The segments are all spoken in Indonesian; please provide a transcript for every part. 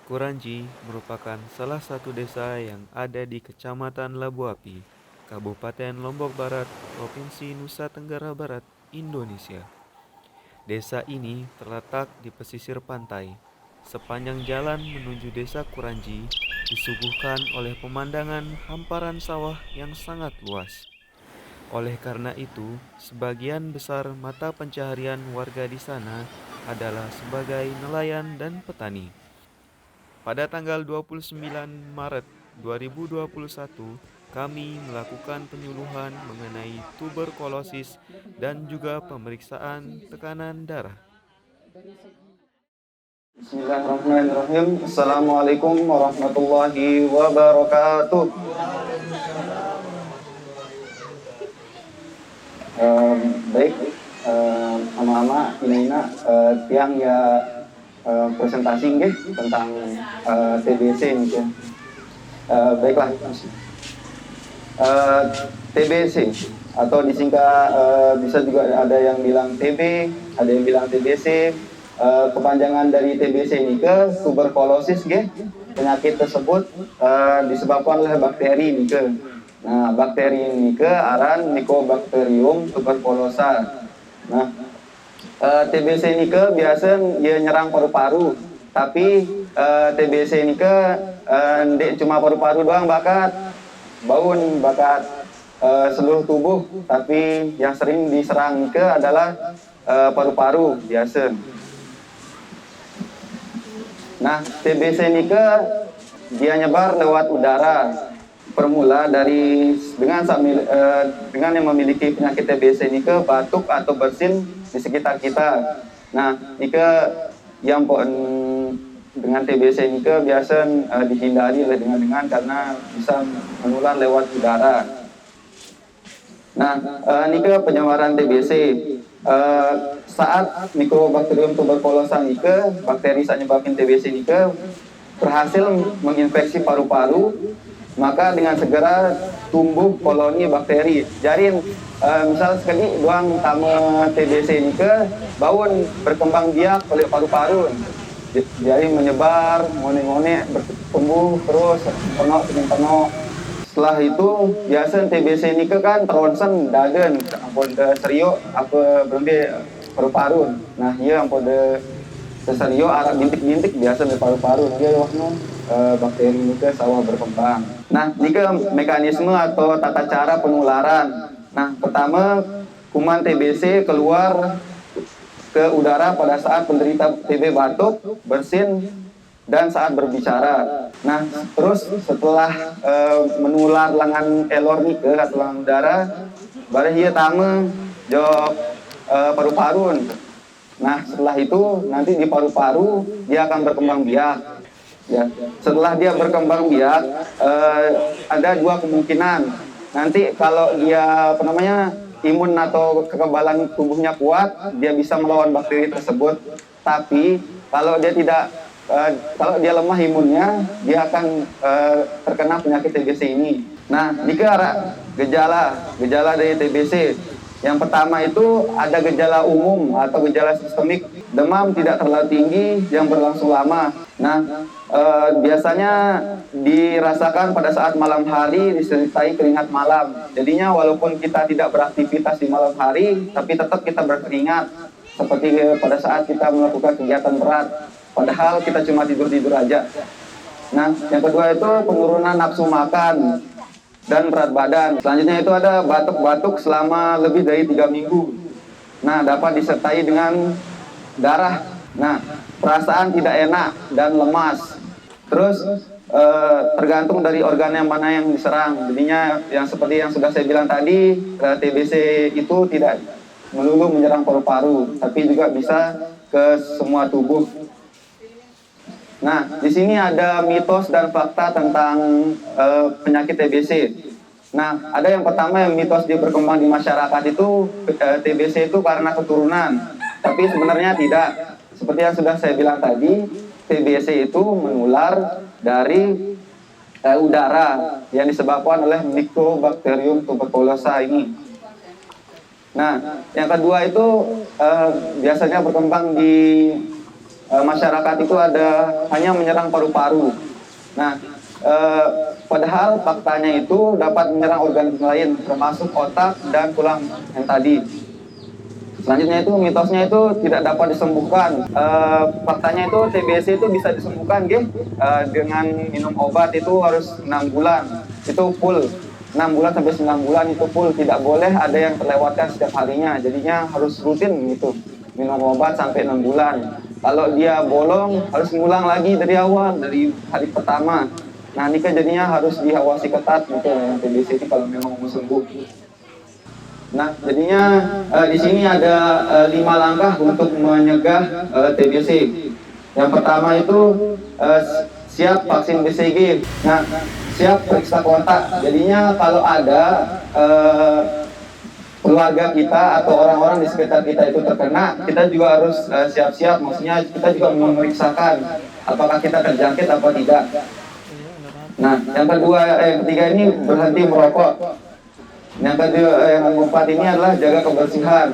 Kuranji merupakan salah satu desa yang ada di Kecamatan Labu Api, Kabupaten Lombok Barat, Provinsi Nusa Tenggara Barat, Indonesia. Desa ini terletak di pesisir pantai. Sepanjang jalan menuju desa Kuranji disuguhkan oleh pemandangan hamparan sawah yang sangat luas. Oleh karena itu, sebagian besar mata pencaharian warga di sana adalah sebagai nelayan dan petani. Pada tanggal 29 Maret 2021, kami melakukan penyuluhan mengenai tuberkulosis dan juga pemeriksaan tekanan darah. Bismillahirrahmanirrahim. Assalamualaikum warahmatullahi wabarakatuh. Baik, ama-ama Inaina tiang ya presentasi nggih tentang TBC nih ya. Baiklah. TBC atau disingkat bisa juga ada yang bilang TB, ada yang bilang TBC. Kepanjangan dari TBC ini ke tuberkulosis nggih. Penyakit tersebut disebabkan oleh bakteri nike. Nah, bakteri nike aran Mycobacterium tuberculosa. Nah, TBC nike biasa dia nyerang paru-paru, tapi TBC nike ndek cuma paru-paru doang bakat seluruh tubuh, tapi yang sering diserang nike adalah paru-paru biasa. Nah, TBC nike dia nyebar lewat udara. Bermula dari dengan yang memiliki penyakit TBC nike batuk atau bersin di sekitar kita. Nah, nike yang dengan TBC nike biasa dihindari oleh dengan karena bisa menular lewat udara. Nah, nike penyebaran TBC saat Mycobacterium tuberculosa nike, bakteri saat nyebabin TBC nike berhasil menginfeksi paru-paru, maka dengan segera tumbuh koloni bakteri. Jadi misal sekali doang tamu TBC nike bawon berkembang biak oleh paru-paru. Jadi menyebar, ngone-ngone bertumbuh terus penuh. Setelah itu biasa TBC nike kan teronsen dagen ampun serio apa berende paru-paru. Nah, iya ampun serio arak bintik-bintik biasa di paru-paru dia waktu bakteri nike sawah berkembang. Nah, nike mekanisme atau tata cara penularan. Nah, pertama kuman TBC keluar ke udara pada saat penderita TB batuk, bersin, dan saat berbicara. Nah, terus setelah menular lengan elor nike atau lengan udara, baru dia tame jok paru-paru. Nah, setelah itu nanti di paru-paru dia akan berkembang biak. Ya, setelah dia berkembang biak, ada dua kemungkinan. Nanti kalau dia imun atau kekebalan tubuhnya kuat, dia bisa melawan bakteri tersebut. Tapi kalau dia lemah imunnya, dia akan terkena penyakit TBC ini. Nah, jika gejala dari TBC, yang pertama itu ada gejala umum atau gejala sistemik, demam tidak terlalu tinggi yang berlangsung lama. Nah, biasanya dirasakan pada saat malam hari disertai keringat malam. Jadinya walaupun kita tidak beraktivitas di malam hari, tapi tetap kita berkeringat seperti pada saat kita melakukan kegiatan berat. Padahal kita cuma tidur-tidur aja. Nah, yang kedua itu penurunan nafsu makan dan berat badan. Selanjutnya itu ada batuk-batuk selama lebih dari 3 minggu. Nah, dapat disertai dengan darah. Nah, perasaan tidak enak dan lemas. Terus tergantung dari organ yang mana yang diserang. Jadinya yang seperti yang sudah saya bilang tadi, TBC itu tidak melulu menyerang paru-paru, tapi juga bisa ke semua tubuh. Nah, di sini ada mitos dan fakta tentang penyakit TBC. Nah, ada yang pertama yang mitos dia berkembang di masyarakat itu TBC itu karena keturunan. Tapi sebenarnya tidak. Seperti yang sudah saya bilang tadi, TBC itu menular dari udara yang disebabkan oleh Mycobacterium tuberculosa ini. Nah, yang kedua itu biasanya berkembang di masyarakat itu hanya menyerang paru-paru. Nah, padahal faktanya itu dapat menyerang organ lain, termasuk otak dan tulang yang tadi. Selanjutnya itu mitosnya itu tidak dapat disembuhkan. Faktanya itu TBC itu bisa disembuhkan, dengan minum obat itu harus 6 bulan. Itu full 6 bulan sampai 9 bulan itu full, tidak boleh ada yang terlewatkan setiap harinya. Jadinya harus rutin gitu. Minum obat sampai 6 bulan. Kalau dia bolong harus ngulang lagi dari awal, dari hari pertama. Nah, ini kan jadinya harus diawasi ketat gitu yang TBC itu kalau memang mau sembuh. Nah, jadinya di sini ada 5 langkah untuk menyegah TBC. Yang pertama itu siap vaksin BCG. Nah, siap periksa kontak. Jadinya kalau ada keluarga kita atau orang-orang di sekitar kita itu terkena, kita juga harus siap-siap. Maksudnya kita juga memeriksakan apakah kita terjangkit atau tidak. Nah, yang ketiga ini berhenti merokok. Yang keempat ini adalah jaga kebersihan.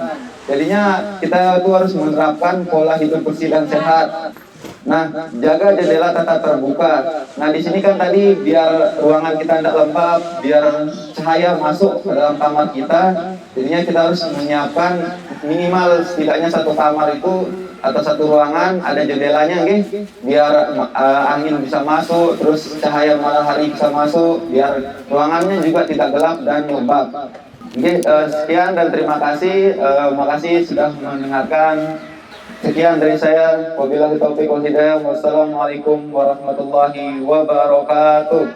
Jadinya kita itu harus menerapkan pola hidup bersih dan sehat. Nah, jaga jendela tetap terbuka. Nah, di sini kan tadi biar ruangan kita tidak lembab, biar cahaya masuk ke dalam kamar kita. Jadinya kita harus menyiapkan minimal setidaknya satu kamar itu atau satu ruangan ada jendelanya, biar angin bisa masuk, terus cahaya matahari bisa masuk, biar ruangannya juga tidak gelap dan lembab. Sekian dan terima kasih. Makasih sudah mendengarkan. Sekian dari saya. Wabillahi taufiq wal hidayah. Wassalamualaikum warahmatullahi wabarakatuh.